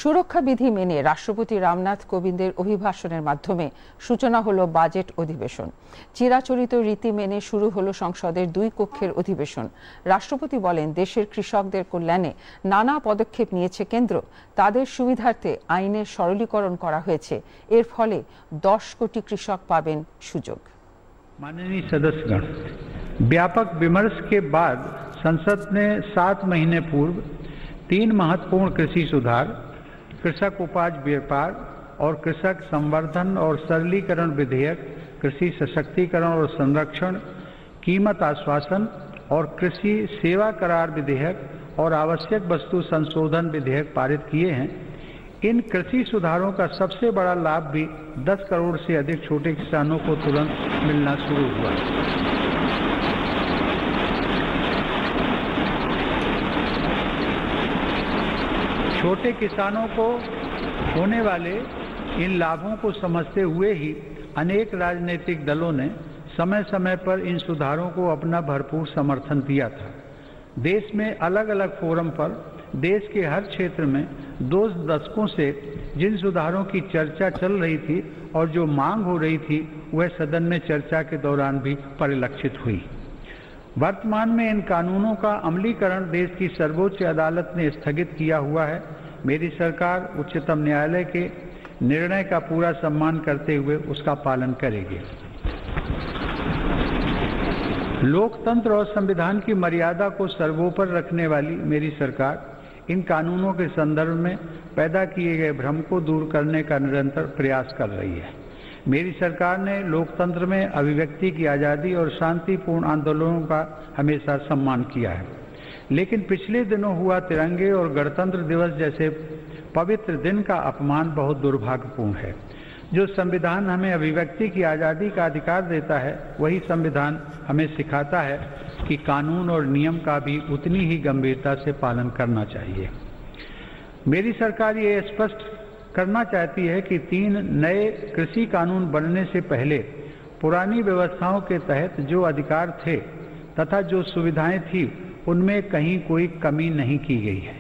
সুরক্ষা বিধি মেনে রাষ্ট্রপতি রামনাথ কোবিন্দের অভিভাষণের মাধ্যমে সূচনা হলো বাজেট অধিবেশন। চিরাচরিত রীতি মেনে শুরু হলো সংসদের 2 কক্ষের অধিবেশন। রাষ্ট্রপতি বলেন, দেশের কৃষকদের কল্যাণে নানা পদক্ষেপ নিয়েছে কেন্দ্র। তাদের সুবিধার্থে আইনের সরলীকরণ করা হয়েছে। এর ফলে 10 কোটি কৃষক পাবেন সুযোগ। माननीय सदस्यगण, व्यापक विमर्श के बाद संसद ने 7 महीने पूर्व 3 महत्वपूर्ण कृषि सुधार, कृषक उपज व्यापार और कृषक संवर्धन और सरलीकरण विधेयक, कृषि सशक्तिकरण और संरक्षण, कीमत आश्वासन और कृषि सेवा करार विधेयक और आवश्यक वस्तु संशोधन विधेयक पारित किए हैं। इन कृषि सुधारों का सबसे बड़ा लाभ भी 10 करोड़ से अधिक छोटे किसानों को तुरंत मिलना शुरू हुआ। छोटे किसानों को होने वाले इन लाभों को समझते हुए ही अनेक राजनीतिक दलों ने समय समय पर इन सुधारों को अपना भरपूर समर्थन दिया था। देश में अलग अलग फोरम पर देश के हर क्षेत्र में 2 दशकों से जिन सुधारों की चर्चा चल रही थी और जो मांग हो रही थी, वह सदन में चर्चा के दौरान भी परिलक्षित हुई। वर्तमान में इन कानूनों का अमलीकरण देश की सर्वोच्च अदालत ने स्थगित किया हुआ है। मेरी सरकार उच्चतम न्यायालय के निर्णय का पूरा सम्मान करते हुए उसका पालन करेगी। लोकतंत्र और संविधान की मर्यादा को सर्वोपरि रखने वाली मेरी सरकार इन कानूनों के संदर्भ में पैदा किए गए भ्रम को दूर करने का निरंतर प्रयास कर रही है। मेरी सरकार ने लोकतंत्र में अभिव्यक्ति की आज़ादी और शांतिपूर्ण आंदोलनों का हमेशा सम्मान किया है, लेकिन पिछले दिनों हुआ तिरंगे और गणतंत्र दिवस जैसे पवित्र दिन का अपमान बहुत दुर्भाग्यपूर्ण है। जो संविधान हमें अभिव्यक्ति की आज़ादी का अधिकार देता है, वही संविधान हमें सिखाता है कि कानून और नियम का भी उतनी ही गंभीरता से पालन करना चाहिए। मेरी सरकार ये स्पष्ट करना चाहती है कि 3 नए कृषि कानून बनने से पहले पुरानी व्यवस्थाओं के तहत जो अधिकार थे तथा जो सुविधाएं थी, उनमें कहीं कोई कमी नहीं की गई है,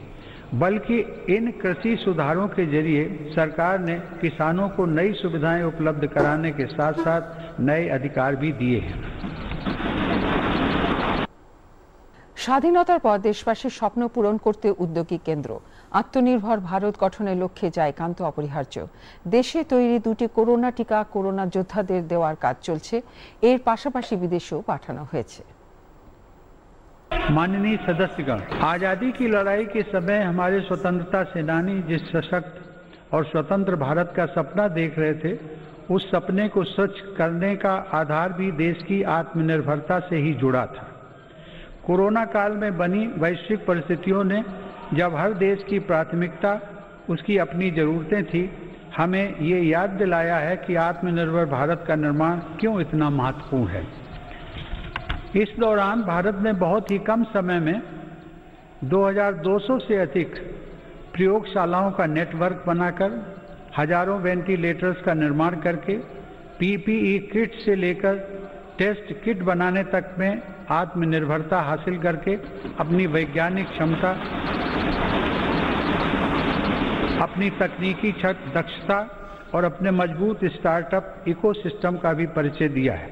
बल्कि इन कृषि सुधारों के जरिए सरकार ने किसानों को नई सुविधाएं उपलब्ध कराने के साथ साथ नए अधिकार भी दिए हैं। স্বাধীনতার পর দেশবাসীর স্বপ্ন পূরণ করতে উদ্যোগী কেন্দ্র। আত্মনির্ভর ভারত গঠনের লক্ষ্যে যা একান্ত অপরিহার্য। দেশে তৈরি 2টি করোনা টিকা করোনা যোদ্ধাদের দেওয়ার কাজ চলছে। এর পাশাপাশি বিদেশেও পাঠানো হয়েছে। माननीय सदस्यगण, आजादी की लड़ाई के समय हमारे स्वतंत्रता सेनानी जिस सशक्त और स्वतंत्र भारत का सपना देख रहे थे, उस सपने को सच करने का आधार भी देश की आत्मनिर्भरता से ही जुड़ा था। कोरोना काल में बनी वैश्विक परिस्थितियों ने जब हर देश की प्राथमिकता उसकी अपनी जरूरतें थी, हमें ये याद दिलाया है कि आत्मनिर्भर भारत का निर्माण क्यों इतना महत्वपूर्ण है। इस दौरान भारत ने बहुत ही कम समय में 2200 से अधिक प्रयोगशालाओं का नेटवर्क बनाकर हजारों वेंटिलेटर्स का निर्माण करके पीपीई किट से लेकर टेस्ट किट बनाने तक में आत्मनिर्भरता हासिल करके अपनी वैज्ञानिक क्षमता, अपनी तकनीकी दक्षता और अपने मजबूत स्टार्टअप इकोसिस्टम का भी परिचय दिया है।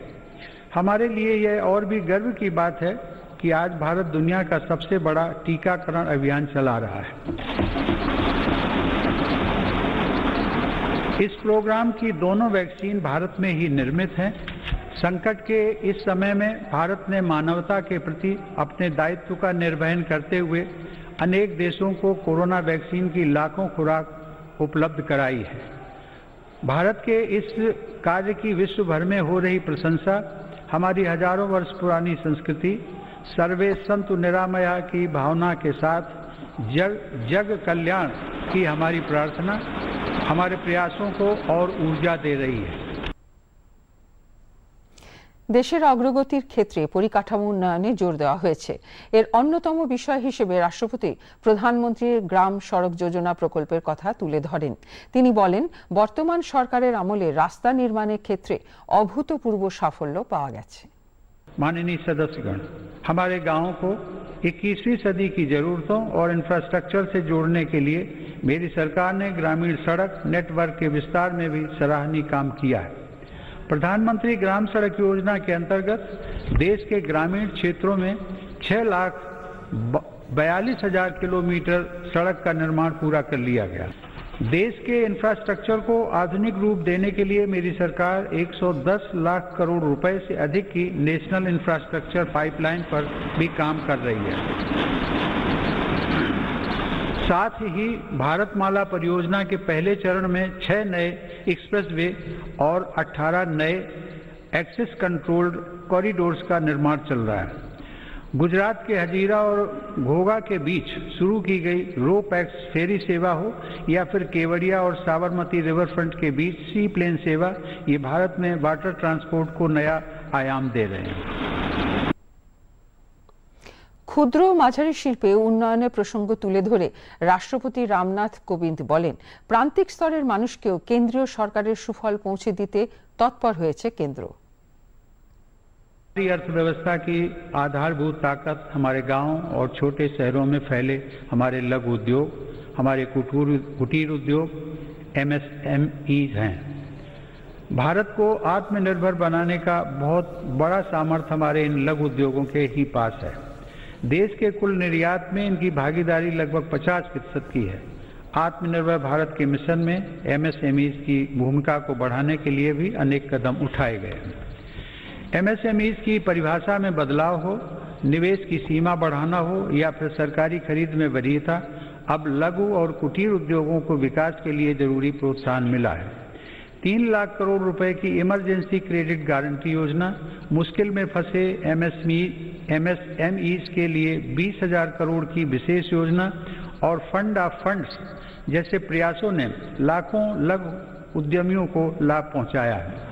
हमारे लिए यह और भी गर्व की बात है कि आज भारत दुनिया का सबसे बड़ा टीकाकरण अभियान चला रहा है। इस प्रोग्राम की दोनों वैक्सीन भारत में ही निर्मित हैं। संकट के इस समय में भारत ने मानवता के प्रति अपने दायित्व का निर्वहन करते हुए अनेक देशों को कोरोना वैक्सीन की लाखों खुराक उपलब्ध कराई है। भारत के इस कार्य की विश्व भर में हो रही प्रशंसा हमारी हजारों वर्ष पुरानी संस्कृति, सर्वे संतु निरामया की भावना के साथ जग कल्याण की हमारी प्रार्थना हमारे प्रयासों को और ऊर्जा दे रही है। দেশের অগ্রগতির ক্ষেত্রে পরিকাঠামো উন্নয়নে জোর দেওয়া হয়েছে। এর অন্যতম বিষয় হিসেবে রাষ্ট্রপতি প্রধানমন্ত্রীর গ্রাম সড়ক যোজনা প্রকল্পের কথা তুলে ধরেন। তিনি বলেন, বর্তমান সরকারের আমলে রাস্তা নির্মাণের ক্ষেত্রে অভূতপূর্ব সাফল্য পাওয়া গেছে। माननीय सदस्यगण, हमारे गांवों को 21वीं सदी की जरूरतों और इंफ्रास्ट्रक्चर से जोड़ने के लिए मेरी सरकार ने ग्रामीण सड़क नेटवर्क के विस्तार में भी सराहनीय काम किया है। प्रधानमंत्री ग्राम सड़क योजना के अंतर्गत देश के ग्रामीण क्षेत्रों में 6,42,000 किलोमीटर सड़क का निर्माण पूरा कर लिया गया। देश के इंफ्रास्ट्रक्चर को आधुनिक रूप देने के लिए मेरी सरकार 110 लाख करोड़ रुपए से अधिक की नेशनल इंफ्रास्ट्रक्चर पाइपलाइन पर भी काम कर रही है। साथ ही भारतमाला परियोजना के पहले चरण में 6 नए एक्सप्रेसवे और 18 नए एक्सेस कंट्रोल्ड कॉरिडोर्स का निर्माण चल रहा है। गुजरात के हजीरा और घोघा के बीच शुरू की गई रो पैक्स फेरी सेवा हो या फिर केवड़िया और साबरमती रिवर फ्रंट के बीच सी प्लेन सेवा, ये भारत में वाटर ट्रांसपोर्ट को नया आयाम दे रहे हैं। ক্ষুদ্র মাঝারি শিল্পে উন্নয়নের প্রসঙ্গ তুলে ধরে রাষ্ট্রপতি রামনাথ কোবিন্দ বলেন, প্রান্তিক স্তরের মানুষকেও কেন্দ্রীয় সরকারের সুফল পৌঁছে দিতে তৎপর হয়েছে কেন্দ্র। अर्थव्यवस्था की आधारभूत ताकत हमारे गांव और छोटे शहरों में फैले हमारे लघु उद्योग, हमारे कुटीर उद्योग MSMEs हैं। भारत को आत्मनिर्भर बनाने का बहुत बड़ा सामर्थ्य हमारे इन लघु उद्योगों के ही पास है। देश के कुल निर्यात में इनकी भागीदारी लगभग 50% की है। आत्मनिर्भर भारत के मिशन में MSMEs की भूमिका को बढ़ाने के लिए भी अनेक कदम उठाए गए हैं। MSMEs की परिभाषा में बदलाव हो, निवेश की सीमा बढ़ाना हो या फिर सरकारी खरीद में वरीयता, अब लघु और कुटीर उद्योगों को विकास के लिए जरूरी प्रोत्साहन मिला है। 3 लाख करोड़ रुपए की इमरजेंसी क्रेडिट गारंटी योजना, मुश्किल में फंसे MSMEs के लिए 20,000 करोड़ की विशेष योजना और फंड ऑफ फंड्स जैसे प्रयासों ने लाखों लघु उद्यमियों को लाभ पहुंचाया है।